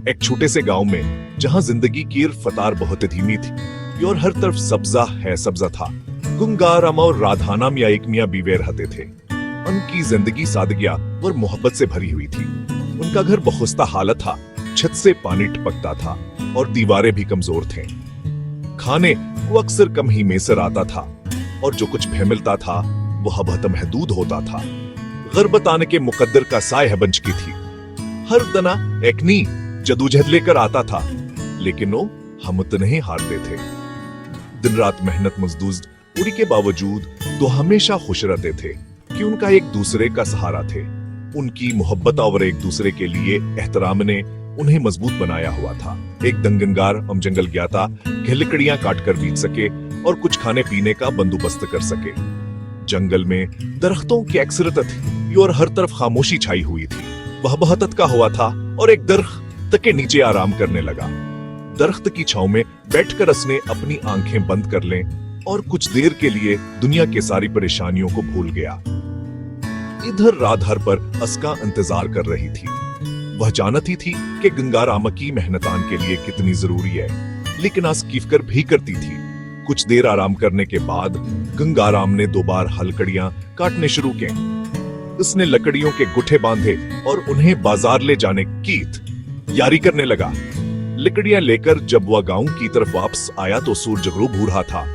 एक छोटे से गांव में जहां जिंदगी की रफ्तार बहुत धीमी थी और हर तरफ सब्जा है सब्जा था, गुंगारामा और राधा नाम या एक मियां बीवी रहते थे। उनकी जिंदगी सादगिया और मोहब्बत से भरी हुई थी। उनका घर बहुस्ता हालत था, छत से पानी टपकता था और दीवारें भी कमजोर थे। खाने वो अक्सर कम ही मैसर आता था और जो कुछ भी मिलता था वह बहुत महदूद होता था। गुर्बत आने के मुकद्दर का साया बन चुकी थी। हर दना एक नी जदोजहद लेकर आता था, लेकिन वो हिम्मत नहीं हारते थे। दिन रात मेहनत मजदूर उड़ी के बावजूद तो हमेशा खुश रहते थे कि उनका एक दूसरे का सहारा थे। उनकी मोहब्बत और एक दूसरे के लिए एहतराम ने उन्हें मजबूत बनाया हुआ था। एक दंगंगार हम जंगल गया था कि लकड़ियां काट कर बीच सके और कुछ खाने पीने का बंदोबस्त कर सके। जंगल में दरख्तों की अक्सरत थी और हर तरफ खामोशी छाई हुई थी। वह बहुत थका हुआ था और एक दरख्त के नीचे आराम करने लगा। दरख्त की छांव में बैठकर उसने अपनी आंखें बंद कर लें और कुछ देर के लिए दुनिया के सारी परेशानियों को भूल गया। इधर राधार पर असका इंतजार कर रही थी। वह जानती थी कि गंगारामा की मेहनतान के लिए कितनी जरूरी है, लेकिन आज किफकर भी करती थी। कुछ देर आराम करने के बाद गंगाराम ने दोबारा लकड़ियां काटने शुरू किए। उसने लकड़ियों के गुठे बांधे और उन्हें बाजार ले जाने की यारी करने लगा। लकड़ियां लेकर जब वह गांव की तरफ वापस आया तो सूरज गरूब हो रहा था।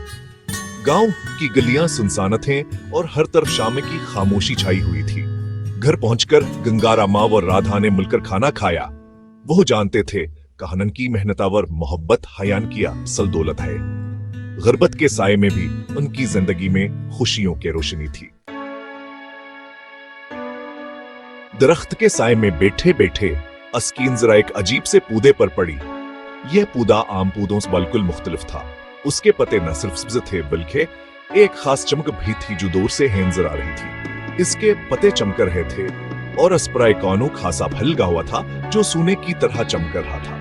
गांव की गलियां सुनसान थे और हर तरफ शाम की खामोशी छाई हुई थी। घर पहुंचकर गंगारामा और राधा ने मिलकर खाना खाया। वो जानते थे कहनन की मेहनतावर मोहब्बत हयान की असल दौलत है। गुर्बत के साये में भी उनकी जिंदगी में खुशियों की रोशनी थी। दरख्त के साये में बैठे बैठे अस्कीन जरा एक अजीब से पौधे पर पड़ी। यह पौधा आम पौधों से बिल्कुल मुख्तलिफ था। उसके पत्ते न सिर्फ सब्ज थे बल्कि एक खास चमक भी थी जो दूर से नजर आ रही थी। इसके पत्ते चमक रहे थे और इस पर एक कानू खासा फल लगा हुआ था जो सोने की तरह चमक रहा था।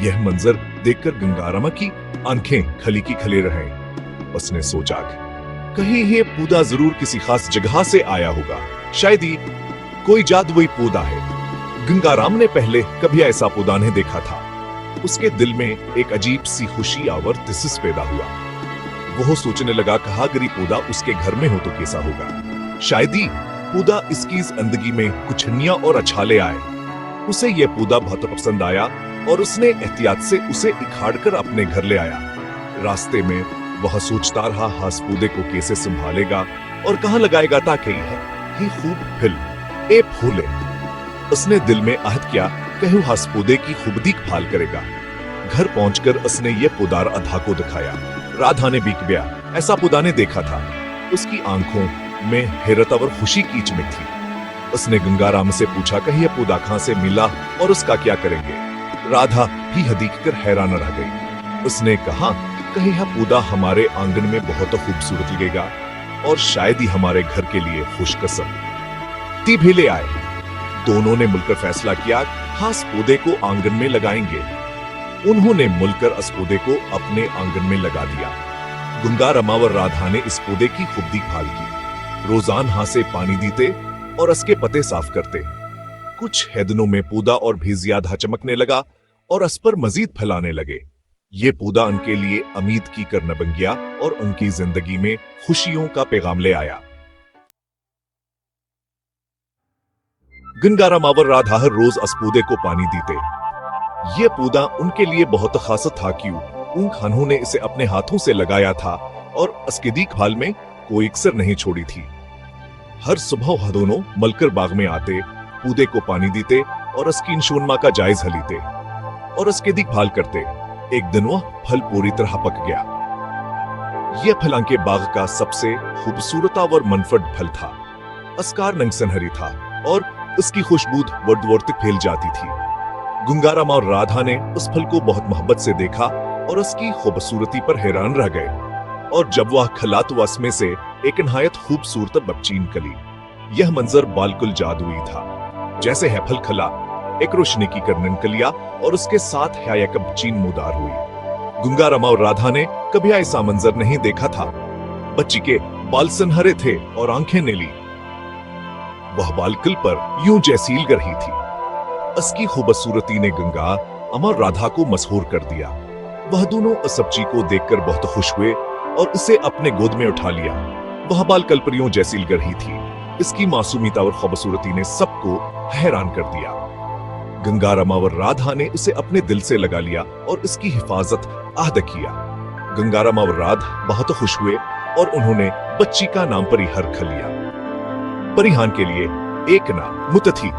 यह मंजर देखकर गंगारामा की आंखें खली की खले रहे। उसने सोचा कहीं यह पौधा जरूर किसी खास जगह से आया होगा, शायद ही कोई जादुई पौधा है। गंगाराम ने पहले कभी ऐसा पौधा नहीं देखा था। उसके दिल में एक अजीब सी खुशी और दिलचस्पी पैदा हुआ। वो सोचने लगा कहा अगर ये पौधा उसके घर में हो तो कैसा होगा। शायद ही पौधा इसकी जिंदगी में कुछ नया और अच्छा ले आए। उसे यह पौधा बहुत पसंद आया और उसने एहतियात से उसे इखाड़ कर अपने घर ले आया। रास्ते में वह सोचता रहा हास पौधे को कैसे संभालेगा और कहां लगाएगा ताकि यह खूब खिले फूले। उसने दिल में अहद किया कहूं हास पौधे की खूब देखभाल करेगा। घर पहुंचकर उसने ये पौधा राधा को दिखाया। राधा ने बीक गया, ऐसा पौधा ने देखा था। उसकी आंखों में हैरत और खुशी की चमक थी। उसने गंगाराम से पूछा कि यह पौधा कहां से मिला और उसका क्या करेंगे। राधा भी हदीक कर हैरान रह गई। उसने कहा कहीं यह पौधा हमारे आंगन में बहुत खूबसूरत लगेगा और शायद ही हमारे घर के लिए खुशकिस्मत भी ले आए। दोनों ने मिलकर फैसला किया खास पौधे को आंगन में लगाएंगे। उन्होंने मिलकर इस पौधे को अपने आंगन में लगा दिया। गंगारामा और राधा ने इस पौधे की खूब देखभाल की। रोजाना हाथ से पानी देते और इसके पत्ते साफ करते। कुछ है दिनों में पौधा और भी ज्यादा चमकने लगा और इस पर मजीद फैलाने लगे। ये पौधा उनके लिए उम्मीद की करना बन गया और उनकी जिंदगी में खुशियों का पैगाम ले आया। गंगारामा और राधा हर रोज इस पौधे को पानी देते। यह पौधा उनके लिए बहुत खास था क्यों उन खानों ने इसे अपने हाथों से लगाया था और इसकी देखभाल में कोई कसर नहीं छोड़ी थी। हर सुबह वह दोनों मिलकर बाग में आते, पौधे को पानी देते और इसकी इंशोनमा का जायजा लेते और इसकी देखभाल करते। एक दिन वह फल पूरी तरह पक गया। यह फल के बाग का सबसे खूबसूरत और मनफरद फल था। इसका रंग सुनहरी था और उसकी खुशबू वर्द वर्द तक फैल जाती थी। गंगारामा और राधा ने उस फल को बहुत मोहब्बत से देखा और उसकी खूबसूरती पर हैरान रह गए। और जब वह खला तो उसमें से एक नहायत खूबसूरत बच्ची निकली। यह मंजर बिल्कुल जादुई था। जैसे है फल खला एक रोशनी की किरण निकलिया और उसके साथ है एक बच्ची मुदार हुई। गंगारामा और राधा ने कभी ऐसा मंजर नहीं देखा था। बच्ची के बाल सुनहरे थे और आंखें नीली। वह बालकल पर यूं जैसील रही थी। उसकी खूबसूरती ने गंगा अमर राधा को मशहूर कर दिया। वह दोनों असब्जी को देखकर बहुत खुश हुए और उसे अपने गोद में उठा लिया। वह बाल कलपरियों जैसी लग रही थी। इसकी मासूमियत और खूबसूरती ने सबको हैरान कर दिया। गंगाराम और राधा ने उसे अपने दिल से लगा लिया और इसकी हिफाजत आहद किया। गंगाराम और राधा बहुत खुश हुए और उन्होंने बच्ची का नाम परिहर रख लिया। परिहान के लिए एक ना मुतथी।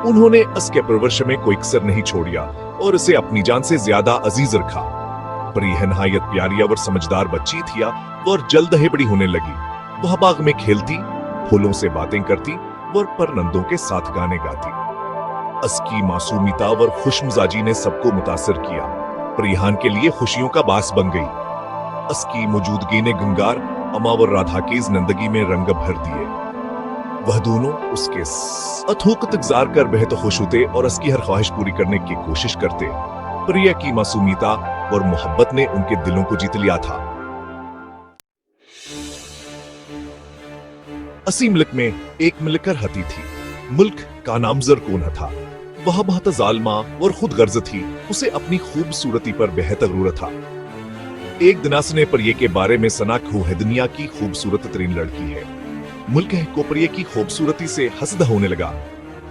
उन्होंने उसके परवरिश में कोई कसर नहीं छोड़िया और उसे अपनी जान से ज्यादा अजीज रखा। परी नहायत प्यारी और समझदार बच्ची थी और जल्द ही बड़ी होने लगी। वह बाग में खेलती, फूलों से बातें करती और परनंदों के साथ गाने गाती। उसकी मासूमियत और खुशमिजाजी ने सबको मुतासिर किया। परिहान के लिए खुशियों का बास बन गई। उसकी मौजूदगी ने गंगार अमा और राधा की जिंदगी में रंग भर दिए। वह दोनों उसके अथूक इंतजार कर बेहद खुश होते और उसकी हर ख्वाहिश पूरी करने की कोशिश करते। प्रिया की मासूमियत और मोहब्बत ने उनके दिलों को जीत लिया था। असी मुल्क में एक मिलकर हती थी। मुल्क का नाम जरकोन था। वह बहुत जालिमा और खुद गर्ज थी। उसे अपनी खूबसूरती पर बेहद गुरूर था। एक दिन उसने परिये के बारे में सना को है दुनिया की खूबसूरत तरीन लड़की है। मुल्क को परिये की खूबसूरती से हसद होने लगा।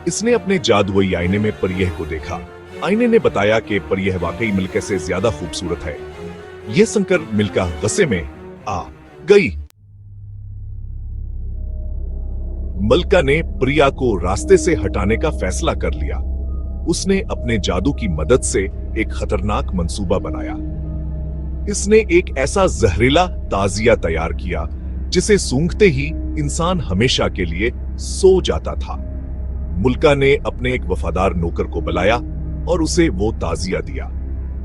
इसने अपने जादुई आईने में परिये को देखा। आईने ने बताया कि परिये वाकई मिल्का से ज्यादा खूबसूरत है। यह सुनकर मिल्का गुस्से में आ गई। मल्का ने प्रिया को रास्ते से हटाने का फैसला कर लिया। उसने अपने जादू की मदद से एक खतरनाक मंसूबा बनाया। इसने एक ऐसा जहरीला ताजिया तैयार किया जिसे सूंघते ही इंसान हमेशा के लिए सो जाता था। मुल्का ने अपने एक वफादार नौकर को बुलाया और उसे वो ताजिया दिया।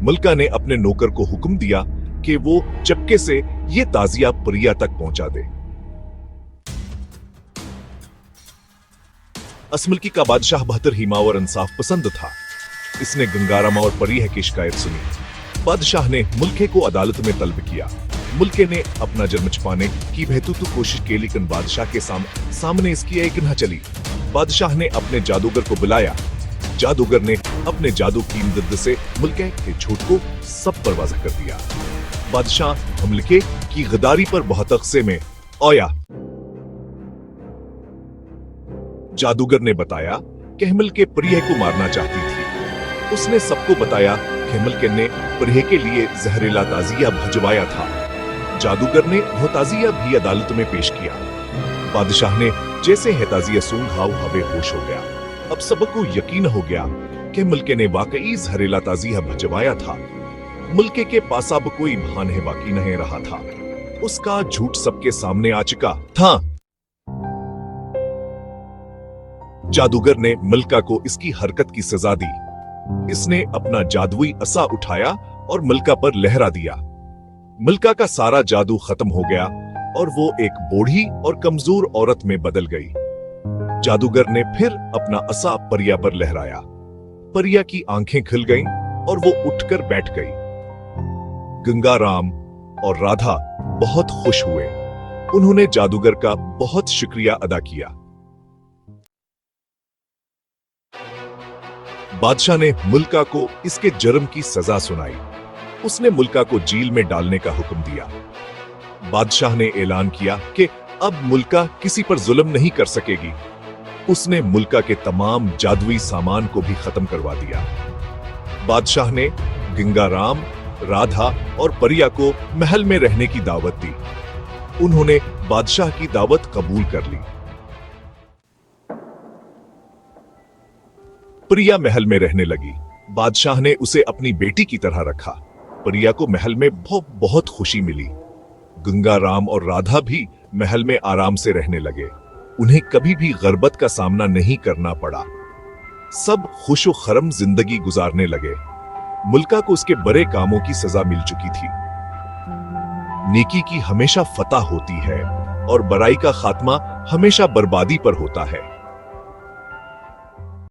मुल्का ने अपने नौकर को हुक्म दिया कि वो चक्के से ये ताजिया प्रिया तक पहुंचा दे। असमल्की का बादशाह बहतर हिमा और इंसाफ पसंद था। इसने गंगाराम और परिया की शिकायत सुनी। बादशाह ने मुल्के को अदालत में तलब किया। मुल्के ने अपना जन्म छिपाने की बेहतूतू कोशिश की, लेकिन बादशाह के सामने इसकी एक न चली। बादशाह ने अपने जादूगर को बुलाया। जादूगर ने अपने जादू की मदद से मुल्के के झूठ को सब पर वाज़ह कर दिया। बादशाह मुल्के की गद्दारी पर बहुत गुस्से में आया। जादूगर ने बताया कि मुल्के परिया को मारना चाहती थी। उसने सबको बताया कि मुल्के ने परिया के लिए जहरीला ताजिया भिजवाया था। जादूगर ने वो ताजिया भी अदालत में पेश किया। बादशाह ने जैसे है ताजिया सूंघा हवे होश हो गया। अब सबको यकीन हो गया कि मुल्के ने वाकई जहरीला ताजिया भिजवाया था। मुल्के के पास अब कोई बहाने बाकी नहीं रहा था। उसका झूठ सबके सामने आ चुका था। जादूगर ने मुल्का को इसकी हरकत की सजा दी। इसने अपना जादुई असा उठाया और मुल्का पर लहरा दिया। मुल्का का सारा जादू खत्म हो गया और वो एक बूढ़ी और कमजोर औरत में बदल गई। जादूगर ने फिर अपना असा परिया पर लहराया। परिया की आंखें खुल गईं और वो उठकर बैठ गई। गंगाराम और राधा बहुत खुश हुए। उन्होंने जादूगर का बहुत शुक्रिया अदा किया। बादशाह ने मुल्का को इसके जुर्म की सजा सुनाई। उसने मुल्का को जेल में डालने का हुक्म दिया। बादशाह ने ऐलान किया कि अब मुल्का किसी पर जुल्म नहीं कर सकेगी। उसने मुल्का के तमाम जादुई सामान को भी खत्म करवा दिया। बादशाह ने गंगाराम, राधा और परिया को महल में रहने की दावत दी। उन्होंने बादशाह की दावत कबूल कर ली। परिया महल में रहने लगी। बादशाह ने उसे अपनी बेटी की तरह रखा। परिया को महल में बहुत खुशी मिली। गंगाराम और राधा भी महल में आराम से रहने लगे। उन्हें कभी भी गुर्बत का सामना नहीं करना पड़ा। सब खुशो खरम जिंदगी गुजारने लगे। मुल्का को उसके बड़े कामों की सजा मिल चुकी थी। नेकी की हमेशा फतह होती है और बुराई का खात्मा हमेशा बर्बादी पर होता है।